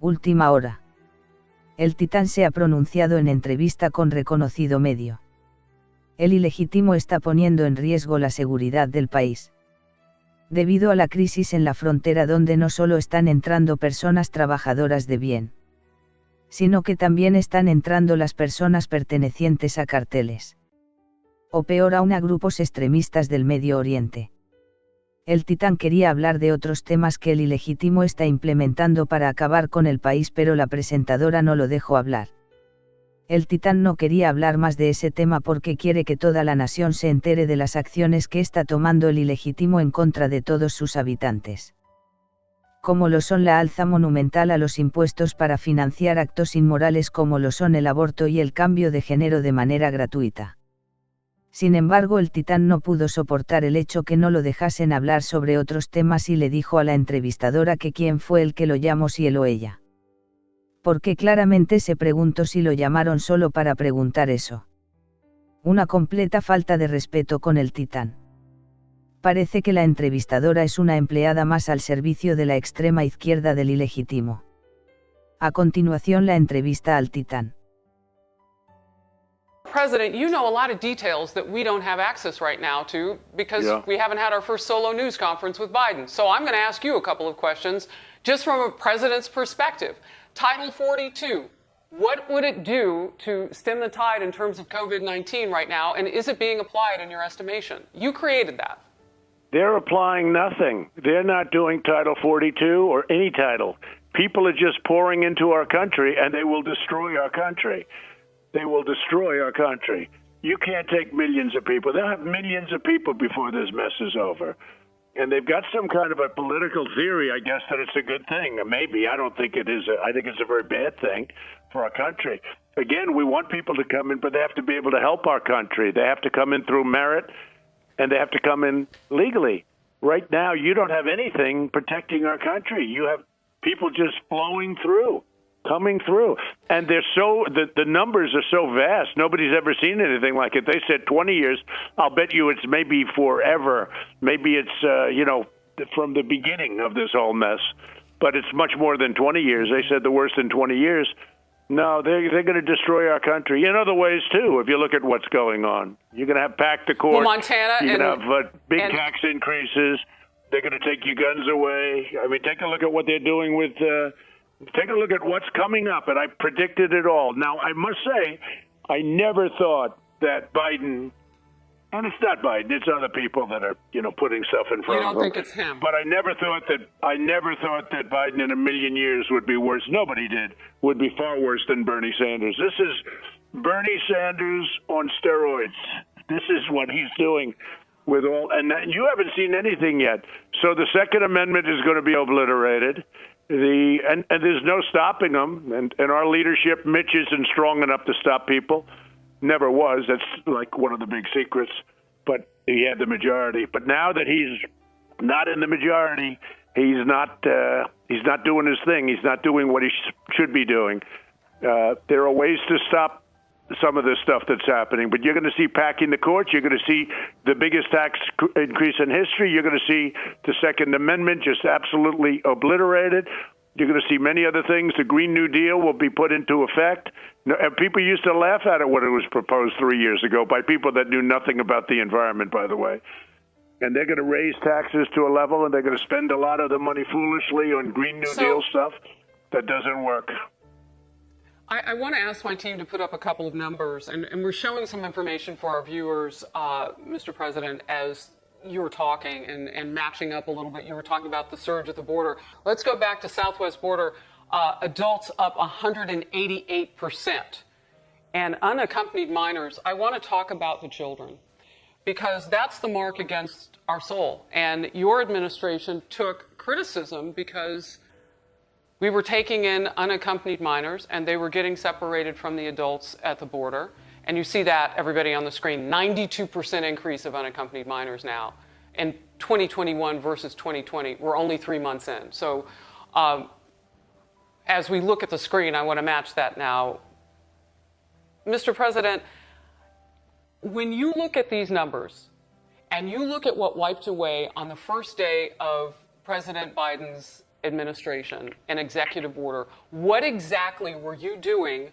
Última hora. El titán se ha pronunciado en entrevista con reconocido medio. El ilegítimo está poniendo en riesgo la seguridad del país. Debido a la crisis en la frontera donde no solo están entrando personas trabajadoras de bien, sino que también están entrando las personas pertenecientes a carteles. O peor aún a grupos extremistas del Medio Oriente. El titán quería hablar de otros temas que el ilegítimo está implementando para acabar con el país, pero la presentadora no lo dejó hablar. El titán no quería hablar más de ese tema porque quiere que toda la nación se entere de las acciones que está tomando el ilegítimo en contra de todos sus habitantes. Como lo son la alza monumental a los impuestos para financiar actos inmorales como lo son el aborto y el cambio de género de manera gratuita. Sin embargo, el titán no pudo soportar el hecho que no lo dejasen hablar sobre otros temas y le dijo a la entrevistadora que quién fue el que lo llamó, si él o ella. Porque claramente se preguntó si lo llamaron solo para preguntar eso. Una completa falta de respeto con el titán. Parece que la entrevistadora es una empleada más al servicio de la extrema izquierda del ilegítimo. A continuación, la entrevista al titán. President, you know a lot of details that we don't have access right now to because we haven't had our first solo news conference with Biden. So I'm going to ask you a couple of questions just from a president's perspective. Title 42, what would it do to stem the tide in terms of COVID-19 right now, and is it being applied in your estimation? You created that. They're applying nothing. They're not doing Title 42 or any title. People are just pouring into our country, and they will destroy our country. They will destroy our country. You can't take millions of people. They'll have millions of people before this mess is over. And they've got some kind of a political theory, I guess, that it's a good thing. Maybe. I don't think it is. I think it's a very bad thing for our country. Again, we want people to come in, but they have to be able to help our country. They have to come in through merit, and they have to come in legally. Right now, you don't have anything protecting our country. You have people just flowing through. Coming through, and they're the numbers are so vast. Nobody's ever seen anything like it. They said 20 years. I'll bet you it's maybe forever. Maybe it's from the beginning of this whole mess. But it's much more than 20 years. They said the worst in 20 years. No, they're going to destroy our country in other ways too. If you look at what's going on, you're going to have packed the court. Well, Montana, you're going to have big tax increases. They're going to take your guns away. I mean, take a look at what they're doing with. Take a look at what's coming up, and I predicted it all. Now, I must say, I never thought that Biden, and it's not Biden, it's other people that are, putting stuff in front of him. You don't think it's him? But I never thought that Biden in a million years would be worse. Nobody did. Would be far worse than Bernie Sanders. This is Bernie Sanders on steroids. This is what he's doing with all, and you haven't seen anything yet. So the Second Amendment is going to be obliterated. And there's no stopping them. And our leadership, Mitch, isn't strong enough to stop people. Never was. That's like one of the big secrets. But he had the majority. But now that he's not in the majority, he's not doing his thing. He's not doing what he should be doing. There are ways to stop some of this stuff that's happening, but you're going to see packing the courts. You're going to see the biggest tax increase in history. You're going to see the Second Amendment just absolutely obliterated. You're going to see many other things. The Green New Deal will be put into effect. People used to laugh at it when it was proposed 3 years ago by people that knew nothing about the environment, by the way. And they're going to raise taxes to a level, and they're going to spend a lot of the money foolishly on Green New Deal stuff that doesn't work. I want to ask my team to put up a couple of numbers, and we're showing some information for our viewers, Mr. President, as you were talking and matching up a little bit. You were talking about the surge at the border. Let's go back to southwest border. Adults up 188%. And unaccompanied minors, I want to talk about the children, because that's the mark against our soul. And your administration took criticism because we were taking in unaccompanied minors, and they were getting separated from the adults at the border. And you see that, everybody on the screen, 92% increase of unaccompanied minors now in 2021 versus 2020. We're only 3 months in. So as we look at the screen, I want to match that now. Mr. President, when you look at these numbers, and you look at what wiped away on the first day of President Biden's administration, an executive order. What exactly were you doing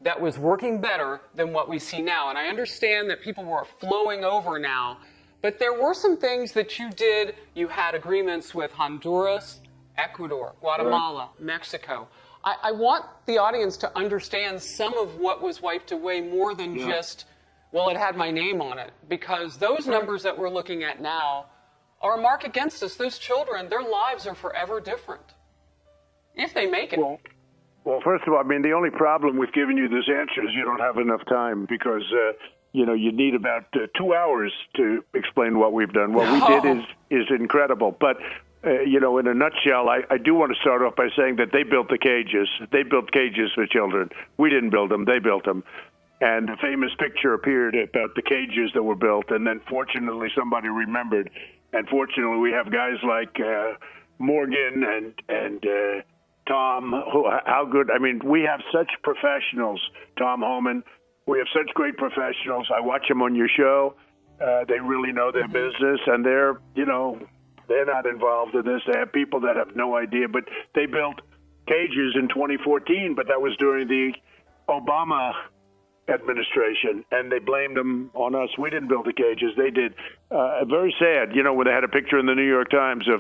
that was working better than what we see now? And I understand that people were flowing over now, but there were some things that you did. You had agreements with Honduras, Ecuador, Guatemala, Mexico. I want the audience to understand some of what was wiped away more than just, well, it had my name on it, because those numbers that we're looking at now are a mark against us. Those children, their lives are forever different, if they make it. Well, first of all, I mean, the only problem with giving you this answer is you don't have enough time, because, you know, you need about 2 hours to explain what we've done. What we did is incredible. But, you know, in a nutshell, I do want to start off by saying that they built the cages. They built cages for children. We didn't build them. They built them. And a famous picture appeared about the cages that were built, and then fortunately somebody remembered. And fortunately we have guys like Morgan and Tom, how good, I mean, we have such professionals, Tom Homan, we have such great professionals. I watch them on your show. They really know their business, and they're, you know, they're not involved in this. They have people that have no idea, but they built cages in 2014, but that was during the Obama administration, and they blamed them on us. We didn't build the cages. They did. Very sad, you know, when they had a picture in the New York Times of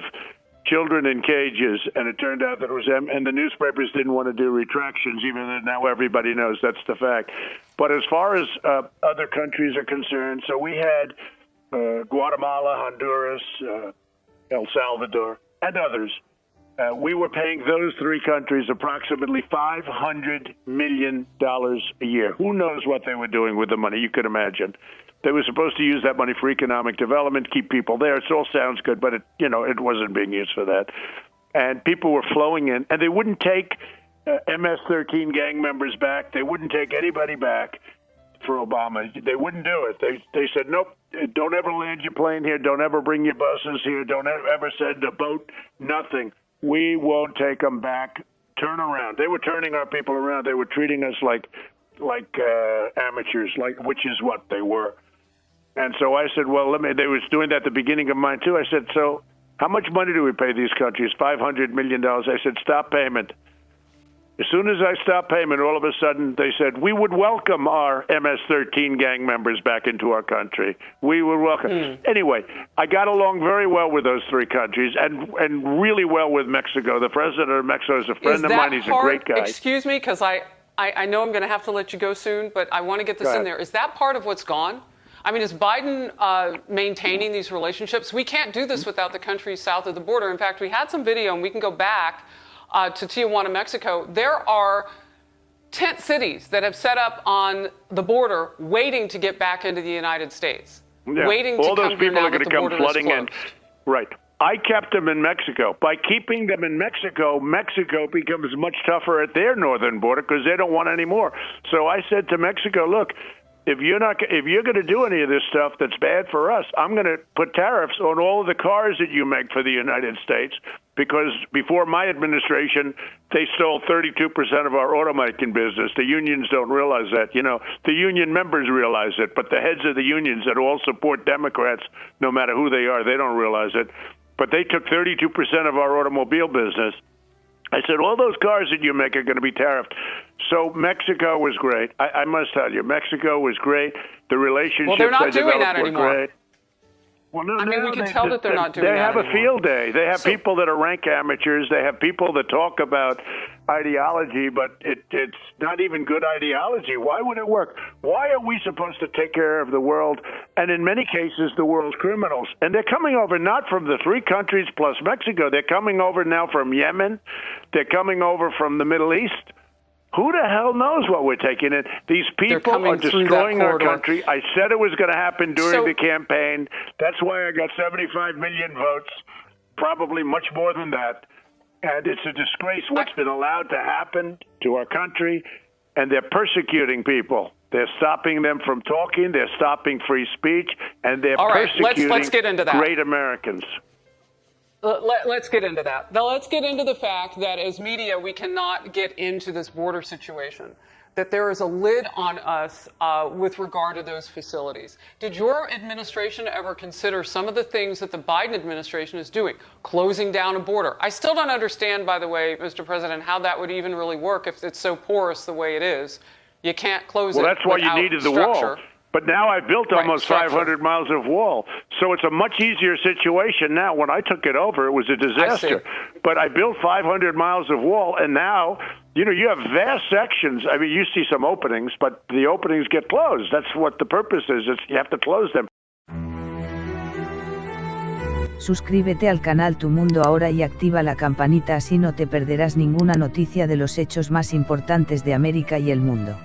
children in cages, and it turned out that it was them, and the newspapers didn't want to do retractions, even though now everybody knows that's the fact. But as far as other countries are concerned, so we had Guatemala, Honduras, El Salvador, and others. We were paying those three countries approximately $500 million a year. Who knows what they were doing with the money? You could imagine. They were supposed to use that money for economic development, keep people there. It all sounds good, but it wasn't being used for that. And people were flowing in, and they wouldn't take MS-13 gang members back. They wouldn't take anybody back for Obama. They wouldn't do it. They said, nope, don't ever land your plane here. Don't ever bring your buses here. Don't ever send a boat, nothing. We won't take them back. Turn around. They were turning our people around. They were treating us like amateurs, which is what they were. And so I said, well, they was doing that at the beginning of mine too. I said, so how much money do we pay these countries? $500 million. I said, stop payment. As soon as I stopped payment, all of a sudden they said, we would welcome our MS-13 gang members back into our country. We would welcome. Anyway, I got along very well with those three countries, and really well with Mexico. The president of Mexico is a friend of mine. He's a great guy. Excuse me, because I know I'm going to have to let you go soon, but I want to get this in there. Is that part of what's gone? I mean, is Biden maintaining these relationships? We can't do this without the countries south of the border. In fact, we had some video, and we can go back to Tijuana, Mexico. There are tent cities that have set up on the border waiting to get back into the United States. Yeah. Waiting to all those come people here are going to come flooding in. Right. I kept them in Mexico. By keeping them in Mexico, Mexico becomes much tougher at their northern border because they don't want any more. So I said to Mexico, look, if you're going to do any of this stuff that's bad for us, I'm going to put tariffs on all of the cars that you make for the United States, because before my administration, they stole 32% of our automaking business. The unions don't realize that. You know, the union members realize it, but the heads of the unions that all support Democrats, no matter who they are, they don't realize it. But they took 32% of our automobile business. I said, all those cars that you make are going to be tariffed. So Mexico was great. I must tell you, Mexico was great. The relationships well, they're not they doing that developed were anymore. great. Well, no, I mean, we can tell that they're not doing that They have anymore. a field day. They have people that are rank amateurs. They have people that talk about ideology, but it's not even good ideology. Why would it work? Why are we supposed to take care of the world, and in many cases, the world's criminals? And they're coming over not from the three countries plus Mexico. They're coming over now from Yemen. They're coming over from the Middle East. Who the hell knows what we're taking in? These people are destroying our country. I said it was going to happen during the campaign. That's why I got 75 million votes, probably much more than that. And it's a disgrace what's been allowed to happen to our country, and they're persecuting people. They're stopping them from talking. They're stopping free speech, and they're persecuting let's get into that. Great Americans. Let's get into that. Now let's get into the fact that as media, we cannot get into this border situation, that there is a lid on us with regard to those facilities. Did your administration ever consider some of the things that the Biden administration is doing, closing down a border? I still don't understand, by the way, Mr. President, how that would even really work if it's so porous the way it is. You can't close it without structure. Well, that's why you needed the wall. But now I've built almost 500 miles of wall, so it's a much easier situation now. When I took it over, it was a disaster. But I built 500 miles of wall, and now, you know, you have vast sections. I mean, you see some openings, but the openings get closed. That's what the purpose is. You have to close them. Suscríbete al canal Tu Mundo Ahora y activa la campanita, así no te perderás ninguna noticia de los hechos más importantes de América y el mundo.